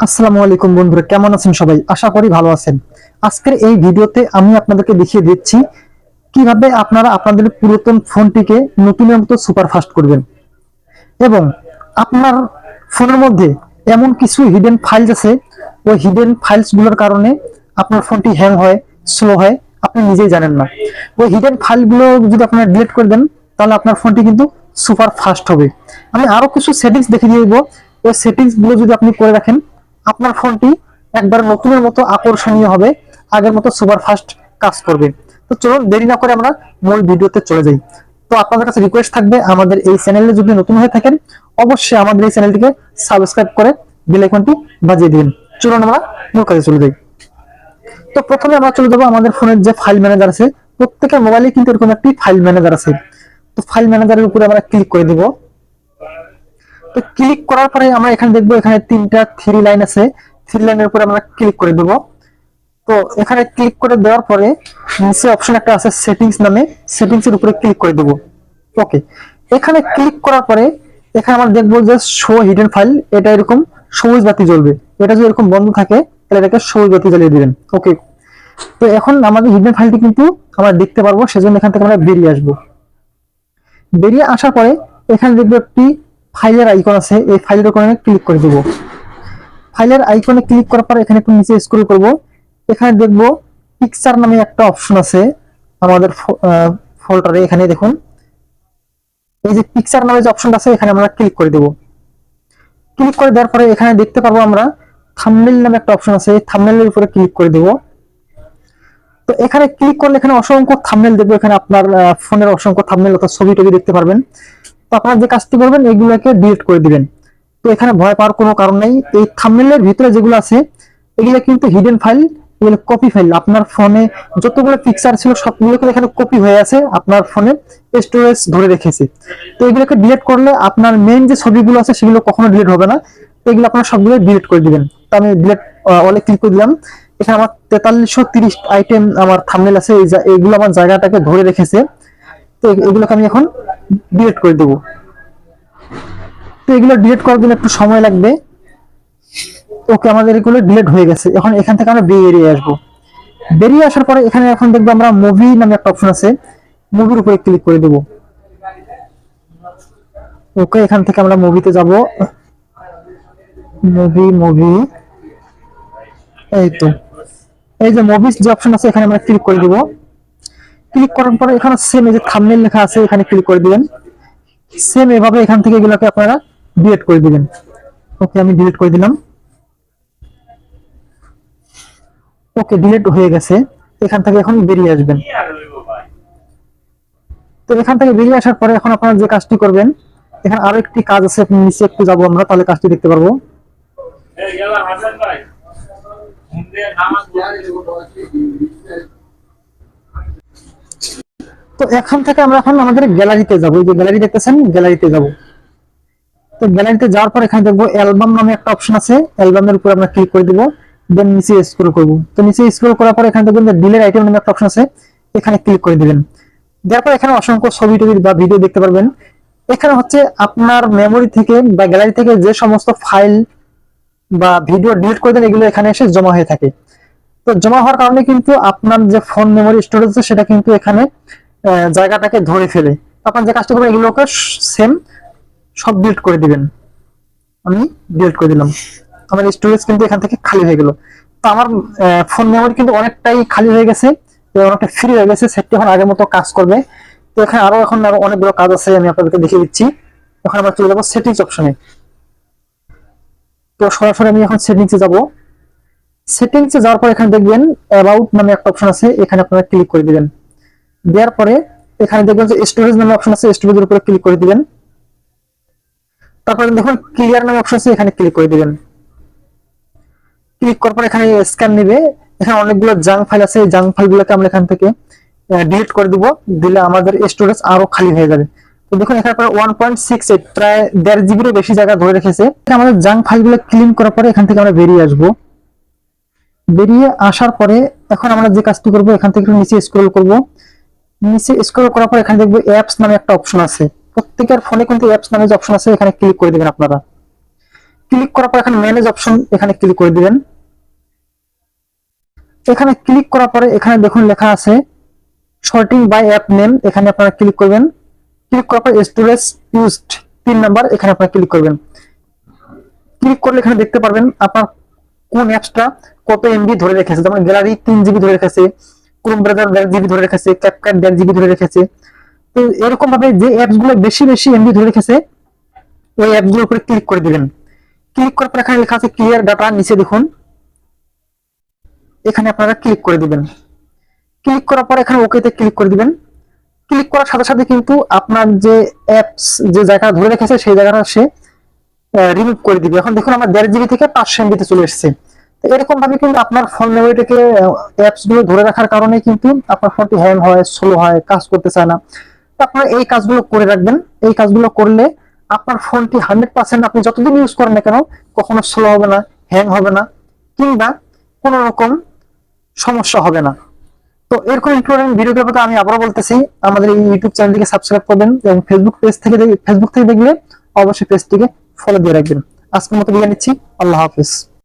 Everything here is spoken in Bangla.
আসসালামু আলাইকুম বন্ধুরা, কেমন আছেন সবাই? আশা করি ভালো আছেন। আজকের এই ভিডিওতে আমি আপনাদেরকে দেখিয়ে দিচ্ছি কিভাবে আপনারা আপনাদের পুরাতন ফোনটিকে নতুনের মতো সুপারফাস্ট করবেন এবং আপনার ফোনের মধ্যে এমন কিছু হিডেন ফাইলস আছে, ওই হিডেন ফাইলস গুলোর কারণে আপনার ফোনটি হ্যাং হয়, স্লো হয়, আপনি নিজেই জানেন না। ওই হিডেন ফাইলগুলো যদি আপনারা ডিলিট করে দেন তাহলে আপনার ফোনটি কিন্তু সুপার ফাস্ট হবে। আমি আরো কিছু সেটিংস দেখিয়ে দিব, ওই সেটিংস গুলো যদি আপনি করে রাখেন আপনার ফোনটি একবার নতুনের মতো আকর্ষণীয় হবে, আগের মতো সুপার ফাস্ট কাজ করবে। তো চলুন দেরি না করে আমরা মূল ভিডিওতে চলে যাই। তো আপনাদের কাছে রিকোয়েস্ট থাকবে, আমাদের এই চ্যানেলে যদি নতুন হয়ে থাকেন অবশ্যই আমাদের এই চ্যানেলটিকে সাবস্ক্রাইব করে বেল আইকনটি বাজিয়ে দিন। চলুন আমরা মূল কাজে চলে যাই। তো প্রথমে আমরা চলে যাবো আমাদের ফোনের যে ফাইল ম্যানেজার আছে, প্রত্যেকের মোবাইলে কিন্তু এরকম একটি ফাইল ম্যানেজার আছে। তো ফাইল ম্যানেজারের উপরে আমরা ক্লিক করে দিব। তো ক্লিক করার পরে আমরা এখানে দেখবো এখানে তিনটা থ্রি লাইন আছে, থ্রি লাইনের উপরে আমরা ক্লিক করে দেব। তো এখানে ক্লিক করে দেওয়ার পরে নিচে অপশন একটা আছে সেটিংস নামে, সেটিংস এর উপরে ক্লিক করে দেব। ওকে, এখানে ক্লিক করার পরে এখানে আমরা দেখবো যে শো হিডেন ফাইল, এটা এরকম সবুজ বাতি জ্বলবে। এটা যদি এরকম বন্ধ থাকে তাহলে এটাকে সবুজ বাতি জ্বালিয়ে দিবেন। ওকে, তো এখন আমাদের হিডেন ফাইলটি কিন্তু আমরা দেখতে পারবো, সেজন্য এখান থেকে আমরা বেরিয়ে আসবো। বেরিয়ে আসার পরে এখানে দেখবো একটি ফাইলের আইকন আছে, এই ফাইলের আইকনে ক্লিক করে দেব। ফাইলের আইকনে ক্লিক করার পর এখানে একটু নিচে স্ক্রল করব, এখানে দেখবো পিকচার নামে একটা অপশন আছে আমাদের ফোল্ডারে। এখানে দেখুন এই যে পিকচার নামে যে অপশনটা আছে এখানে আমরা ক্লিক করে দেব। ক্লিক করে দেওয়ার পরে এখানে দেখতে পারবো আমরা থাম্বনেল নামে একটা অপশন আছে, এই থাম্বনেলের উপরে ক্লিক করে দেব। তো এখানে ক্লিক করলে এখানে অসংখ্য থাম্বনেল দেখবো, এখানে আপনার ফোনের অসংখ্য থাম্বনেল অর্থাৎ ছবি টবি দেখতে পারবেন। তো আপনারা যে কাজটি করবেন এগুলোকে ডিলিট করে দিবেন। তো এখানে ভয় পাওয়ার কোনো কারণ নেই, এই থাম্বনেলের ভিতরে যেগুলো আছে এগুলো কিন্তু হিডেন ফাইল, এগুলো কপি ফাইল। আপনার ফোনে যতগুলো পিকচার ছিল সবগুলো এখানে কপি হয়ে আছে, আপনার ফোনে স্টোরেজ ধরে রেখেছে। তো এগুলোকে ডিলিট করলে আপনার মেইন যে ছবিগুলো আছে সেগুলো কখনো ডিলিট হবে না। তো এগুলো আপনারা সবগুলো ডিলিট করে দিবেন। তো আমি ডিলিট অলে ক্লিক করে দিলাম। এখানে আমার 4330 আইটেম আমার থাম্বনেল আছে, এইগুলো আমার জায়গাটাকে ধরে রেখেছে। তো এগুলোকে আমি এখন ডিলিট করে দেবো। তো এগুলো ডিলিট করার জন্য একটু সময় লাগবে। ওকে, আমাদের এগুলো ডিলিট হয়ে গেছে। এখন এখান থেকে আমরা বেরিয়ে আসবো। বেরিয়ে আসার পরে এখানে এখন দেখবো আমরা মুভি নামে একটা অপশন আছে, মুভির উপরে ক্লিক করে দেবো। ওকে, এখান থেকে আমরা মুভিতে যাব। মুভি মুভি এই তো এই যে মুভিস যে অপশন আছে এখানে আমরা ক্লিক করে দেবো। ক্লিক করার পরে এখানে সেম এই যে থাম্বনেল লেখা আছে এখানে ক্লিক করে দিবেন। সেম এভাবে এখান থেকে এগুলোকে আপনারা ডিলিট করে দিবেন। ওকে, আমি ডিলিট করে দিলাম। ওকে, ডিলিট হয়ে গেছে। এখান থেকে এখন বেরিয়ে আসবেন। তো এখান থেকে বেরিয়ে আসার পরে এখন আপনারা যে কাজটি করবেন, এখানে আরো একটি কাজ আছে, আপনি নিচে একটু যাবো আমরা, তাহলে কাজটি দেখতে পারবো। তো এখান থেকে আমরা এখন আমাদের গ্যালারিতে যাবো, এই যে গ্যালারি দেখতেছেন, গ্যালারিতে যাব। তো গ্যালারিতে যাওয়ার পর এখানে দেখবো অ্যালবাম নামে একটা অপশন আছে, অ্যালবামের উপর আমরা ক্লিক করে দিব। দেন নিচে স্ক্রল করব। তো নিচে স্ক্রল করার পর এখানে দেখবেন ডিলেট আইটেম নামে একটা অপশন আছে, এখানে ক্লিক করে দিবেন। দেওয়ার পর এখানে অসংখ্য ছবি টবি বা ভিডিও দেখতে পারবেন। এখানে হচ্ছে আপনার মেমোরি থেকে বা গ্যালারি থেকে যে সমস্ত ফাইল বা ভিডিও ডিলিট করে দেন এগুলো এখানে এসে জমা হয়ে থাকে। তো জমা হওয়ার কারণে কিন্তু আপনার যে ফোন মেমোরি স্টোরেজ আছে সেটা কিন্তু এখানে জায়গাটাকে ধরে ফেলে। আপনার যে কাজটা করবেন এগুলোকে সেম সব ডিলিট করে দিবেন। আমি ডিলিট করে দিলাম। আমার স্টোরেজ কিন্তু এখান থেকে খালি হয়ে গেল। তো আমার ফোন মেমোরি কিন্তু অনেকটাই খালি হয়ে গেছে, অনেকটা ফ্রি হয়ে গেছে, সেটটি এখন আগের মতো কাজ করবে। তো এখানে আরো অনেকগুলো কাজ আছে, আমি আপনাদেরকে দেখিয়ে দিচ্ছি। এখন আমরা চলে যাবো সেটিংস অপশনে। তো সরাসরি আমি এখন সেটিংসে যাব। সেটিংসে যাওয়ার পর এখানে দেখবেন অ্যাবাউট নামে একটা অপশন আছে, এখানে আপনারা ক্লিক করে দিবেন। দেওয়ার পরে এখানে দেখবেন যে স্টোরেজ নামে অপশন আছে, স্টোরেজের উপরে ক্লিক করে দিবেন। তারপরে দেখুন ক্লিয়ার নামে অপশন আছে, এখানে ক্লিক করে দিবেন। ক্লিক করার পর এখানে স্ক্যান নেবে, এখানে অনেকগুলো জাঙ্ক ফাইল আছে, এই জাঙ্ক ফাইলগুলোকে আমরা এখান থেকে ডিলিট করে দিব। দিলে আমাদের স্টোরেজ আরো খালি হয়ে যাবে। তো দেখুন এখানে 1.68 প্রায় 1.5 জিবির বেশি জায়গা ধরে রেখেছে। আমাদের জাঙ্ক ফাইলগুলো ক্লিন করার পরে এখান থেকে আমরা বেরিয়ে আসব। বেরিয়ে আসার পরে এখন আমরা যে কাজটি করব, এখান থেকে নিচে স্ক্রল করব। নিচে স্ক্রল করার পর এখানে দেখবো অ্যাপস নামে একটা অপশন আছে, প্রত্যেকের ফোনে কিন্তু অ্যাপস নামে যে অপশন আছে এখানে ক্লিক করে দিবেন আপনারা। ক্লিক করার পর এখানে ম্যানেজ অপশন এখানে ক্লিক করে দিবেন। এখানে ক্লিক করার পরে এখানে দেখুন লেখা আছে সর্টিং বাই অ্যাপ নেম, এখানে আপনারা ক্লিক করবেন। ক্লিক করার পর স্টোরেজ ইউজড 3 নাম্বার এখানে আপনারা ক্লিক করবেন। ক্লিক করলে এখানে দেখতে পারবেন আপনার কোন অ্যাপসটা কত এমবি ধরে রেখেছে। যেমন গ্যালারি 3 জিবি ধরে রেখেছে, ক্রোম ব্রাউজার 1.5 জিবি ধরে রেখেছে, ক্যাপকাট 1.5 জিবি ধরে রেখেছে। তো এরকম ভাবে যে অ্যাপস গুলো বেশি বেশি এমবি ধরে রেখেছে ওই অ্যাপস গুলোর উপরে ক্লিক করে দিবেন। ক্লিক করার পর এখানে লেখা আছে ক্লিয়ার ডাটা, নিচে দেখুন এখানে আপনারা ক্লিক করে দিবেন। ক্লিক করার পর এখানে ওকেতে ক্লিক করে দিবেন। ক্লিক করার সাথে সাথে কিন্তু আপনার যে অ্যাপস যে জায়গা ধরে রেখেছে সেই জায়গাটা সে রিমুভ করে দিবে। এখন দেখুন আমার 1.5 জিবি থেকে 500 এমবিতে চলে এসেছে। তো এরকম ভাবে কিন্তু আপনার ফোন মেমোরিটাকে অ্যাপস গুলো ধরে রাখার কারণে কিন্তু আপনার ফোনটি হ্যাং হয়, স্লো হয়, কাজ করতে চায় না। তো আপনারা এই কাজগুলো করে রাখবেন। এই কাজগুলো করলে আপনার ফোনটি 100% আপনি যতদিন ইউজ করেন না কেন কখনো স্লো হবে না, হ্যাং হবে না, কিংবা কোনো রকম সমস্যা হবে না। তো এরকম ইম্পর্টেন্ট ভিডিও পেতে আমি আবারও বলতেছি আমাদের এই ইউটিউব চ্যানেলটিকে সাবস্ক্রাইব করবেন এবং ফেসবুক থেকে দেখলে অবশ্যই পেজটিকে ফলো দিয়ে রাখবেন। আজকের মতো বিদায় নিচ্ছি। আল্লাহ হাফেজ।